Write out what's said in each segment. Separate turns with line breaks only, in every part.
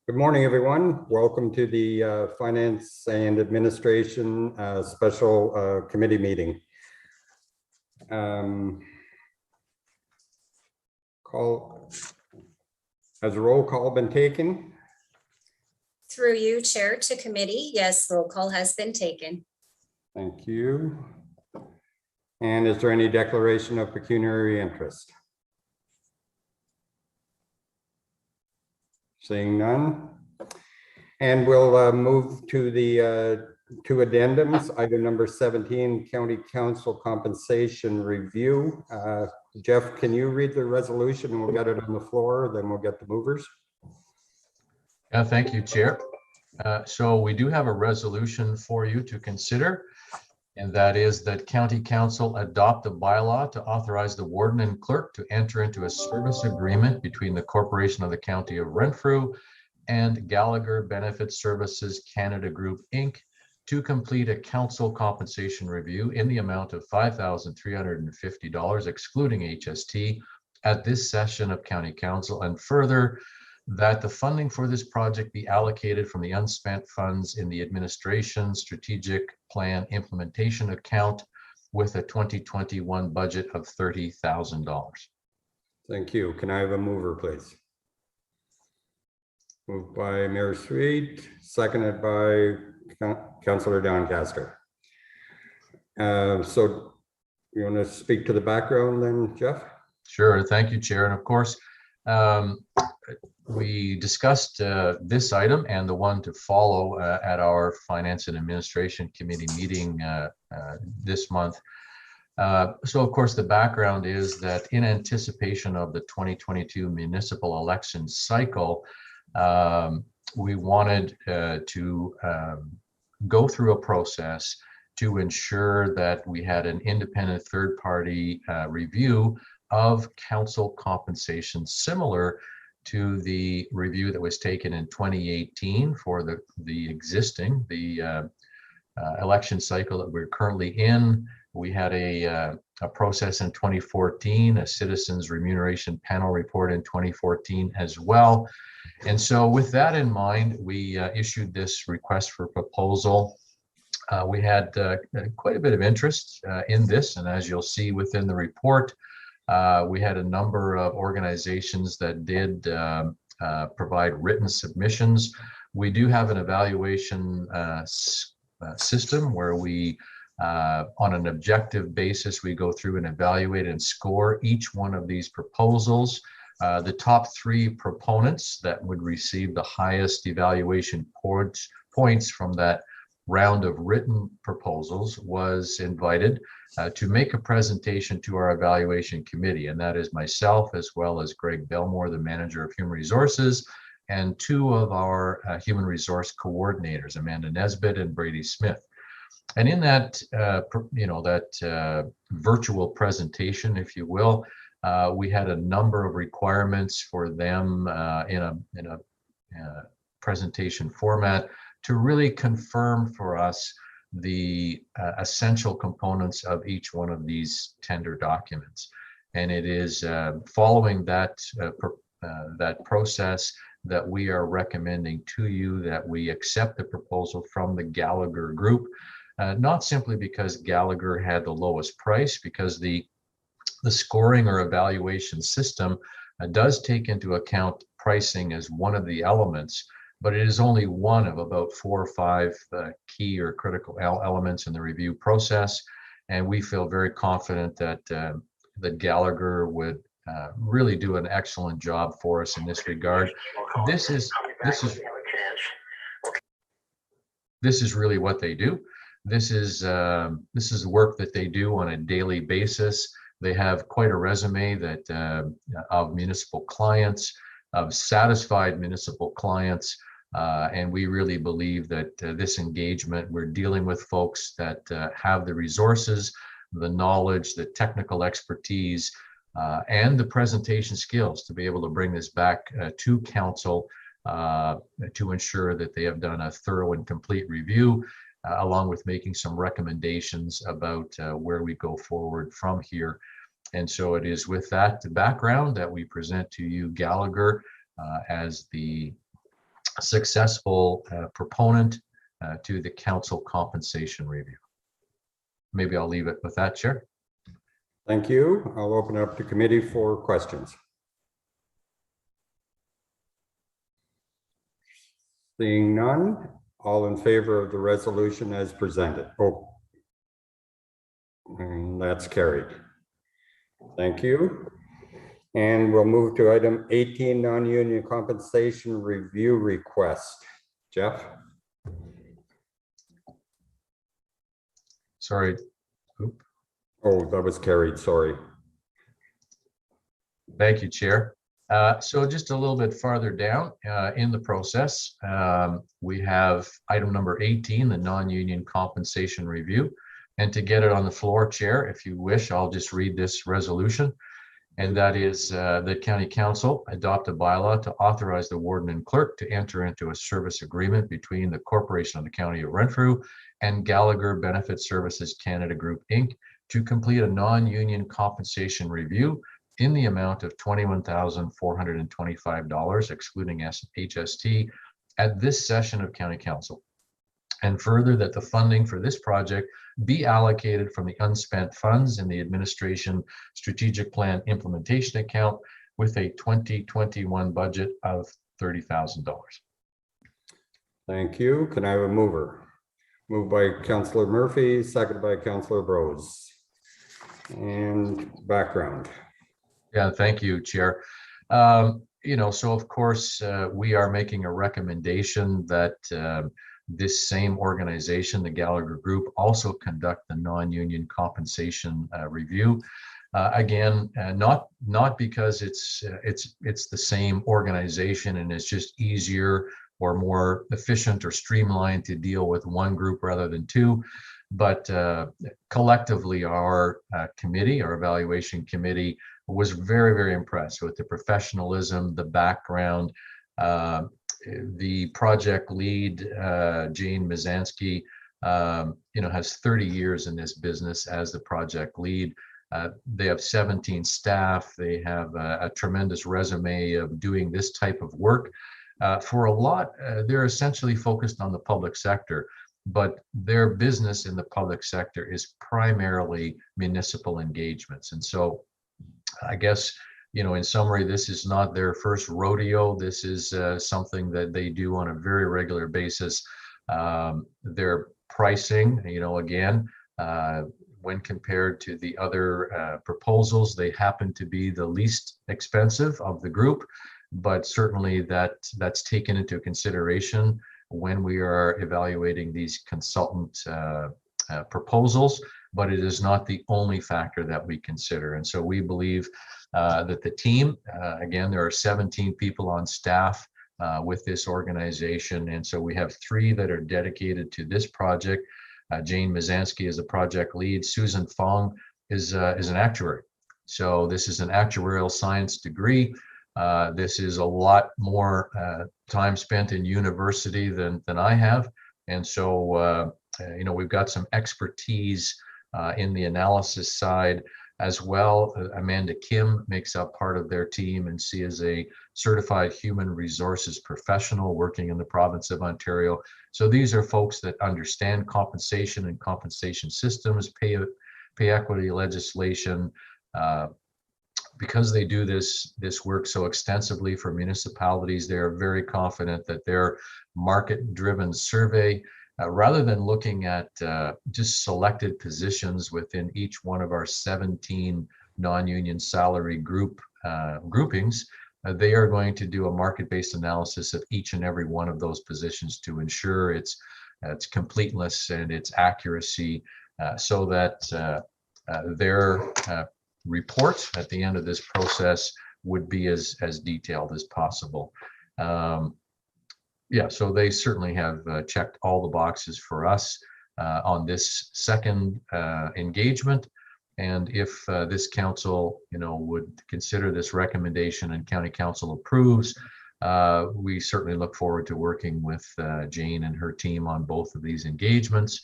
Good morning, everyone. Welcome to the Finance and Administration Special Committee meeting. Has a roll call been taken?
Through you, Chair, to committee. Yes, roll call has been taken.
Thank you. And is there any declaration of pecuniary interest? Seeing none. And we'll move to the two addendums. Item number 17, County Council Compensation Review. Jeff, can you read the resolution and we'll get it on the floor, then we'll get the movers.
Thank you, Chair. So we do have a resolution for you to consider, and that is that County Council adopt a bylaw to authorize the warden and clerk to enter into a service agreement between the Corporation of the County of Renfrew and Gallagher Benefit Services Canada Group, Inc. to complete a council compensation review in the amount of $5,350, excluding HST, at this session of County Council, and further that the funding for this project be allocated from the unspent funds in the administration strategic plan implementation account with a 2021 budget of $30,000.
Thank you. Can I have a mover, please? Moved by Mayor Sweet, seconded by Councillor Doncaster. So you want to speak to the background then, Jeff?
Sure. Thank you, Chair. And of course, we discussed this item and the one to follow at our Finance and Administration Committee meeting this month. So of course, the background is that in anticipation of the 2022 municipal election cycle, we wanted to go through a process to ensure that we had an independent third-party review of council compensation, similar to the review that was taken in 2018 for the existing election cycle that we're currently in. We had a process in 2014, a citizens remuneration panel report in 2014 as well. And so with that in mind, we issued this request for proposal. We had quite a bit of interest in this, and as you'll see within the report, we had a number of organizations that did provide written submissions. We do have an evaluation system where we, on an objective basis, we go through and evaluate and score each one of these proposals. The top 3 proponents that would receive the highest evaluation points from that round of written proposals was invited to make a presentation to our evaluation committee, and that is myself as well as Greg Belmore, the manager of human resources, and 2 of our human resource coordinators, Amanda Nesbitt and Brady Smith. And in that, virtual presentation, if you will, we had a number of requirements for them in a presentation format to really confirm for us the essential components of each one of these tender documents. And it is following that process that we are recommending to you that we accept the proposal from the Gallagher Group, not simply because Gallagher had the lowest price, because the scoring or evaluation system does take into account pricing as one of the elements, but it is only one of about 4 or 5 key or critical elements in the review process. And we feel very confident that that Gallagher would really do an excellent job for us in this regard. This is really what they do. This is work that they do on a daily basis. They have quite a resume that of municipal clients, of satisfied municipal clients, and we really believe that this engagement, we're dealing with folks that have the resources, the knowledge, the technical expertise, and the presentation skills to be able to bring this back to council to ensure that they have done a thorough and complete review, along with making some recommendations about where we go forward from here. And so it is with that background that we present to you Gallagher as the successful proponent to the council compensation review. Maybe I'll leave it with that, Chair.
Thank you. I'll open up to committee for questions. Seeing none, all in favor of the resolution as presented? Oh, and that's carried. Thank you. And we'll move to item 18, non-union compensation review request. Jeff?
Sorry. Oop.
Oh, that was carried, sorry.
Thank you, Chair. So just a little bit farther down in the process, we have item number 18, the non-union compensation review. And to get it on the floor, Chair, if you wish, I'll just read this resolution. And that is that County Council adopt a bylaw to authorize the warden and clerk to enter into a service agreement between the Corporation of the County of Renfrew and Gallagher Benefit Services Canada Group, Inc. to complete a non-union compensation review in the amount of $21,425, excluding HST, at this session of County Council. And further, that the funding for this project be allocated from the unspent funds in the administration strategic plan implementation account with a 2021 budget of $30,000.
Thank you. Can I have a mover? Moved by Councillor Murphy, seconded by Councillor Brose. And background.
Yeah, thank you, Chair. So of course, we are making a recommendation that this same organization, the Gallagher Group, also conduct the non-union compensation review. Again, not because it's the same organization and it's just easier or more efficient or streamlined to deal with one group rather than two, but collectively our committee, our evaluation committee, was very, very impressed with the professionalism, the background. The project lead, Jane Mizanski, has 30 years in this business as the project lead. They have 17 staff. They have a tremendous resume of doing this type of work. For a lot, they're essentially focused on the public sector, but their business in the public sector is primarily municipal engagements. And so I guess, in summary, this is not their first rodeo. This is something that they do on a very regular basis. Their pricing, again, when compared to the other proposals, they happen to be the least expensive of the group, but certainly that's taken into consideration when we are evaluating these consultant proposals, but it is not the only factor that we consider. And so we believe that the team, again, there are 17 people on staff with this organization. And so we have 3 that are dedicated to this project. Jane Mizanski is a project lead. Susan Fong is an actuary. So this is an actuarial science degree. This is a lot more time spent in university than I have. And so, we've got some expertise in the analysis side as well. Amanda Kim makes up part of their team, and she is a certified human resources professional working in the province of Ontario. So these are folks that understand compensation and compensation systems, pay equity legislation. Because they do this work so extensively for municipalities, they are very confident that their market-driven survey, rather than looking at just selected positions within each one of our 17 non-union salary groupings, they are going to do a market-based analysis of each and every one of those positions to ensure its completeness and its accuracy, so that their report at the end of this process would be as detailed as possible. So they certainly have checked all the boxes for us on this second engagement. And if this council, would consider this recommendation and county council approves, we certainly look forward to working with Jane and her team on both of these engagements.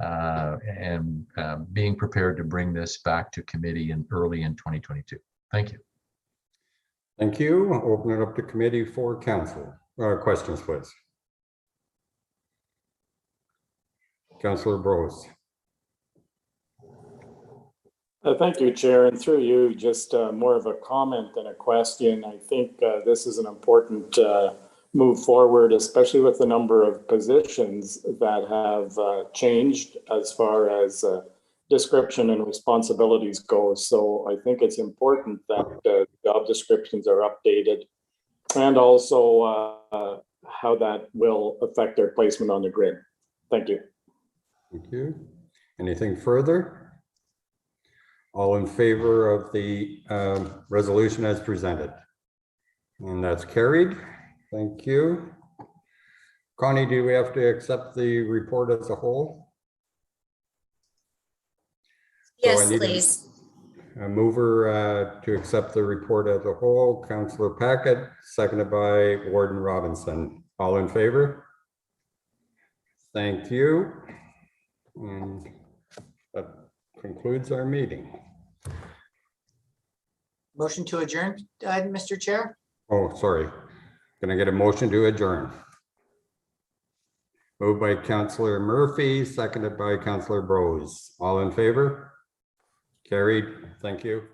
And being prepared to bring this back to committee early in 2022. Thank you.
Thank you. I'll open it up to committee for council. Questions, please. Councillor Brose.
Thank you, Chair. And through you, just more of a comment than a question. I think this is an important move forward, especially with the number of positions that have changed as far as description and responsibilities go. So I think it's important that job descriptions are updated, and also how that will affect their placement on the grid. Thank you.
Thank you. Anything further? All in favor of the resolution as presented? And that's carried. Thank you. Connie, do we have to accept the report as a whole?
Yes,
So
please.
A mover to accept the report as a whole, Councillor Packett, seconded by Warden Robinson. All in favor? Thank you. And that concludes our meeting.
Motion to adjourn, Mr. Chair?
Oh, sorry. Can I get a motion to adjourn? Moved by Councillor Murphy, seconded by Councillor Bros. All in favor? Carried. Thank you.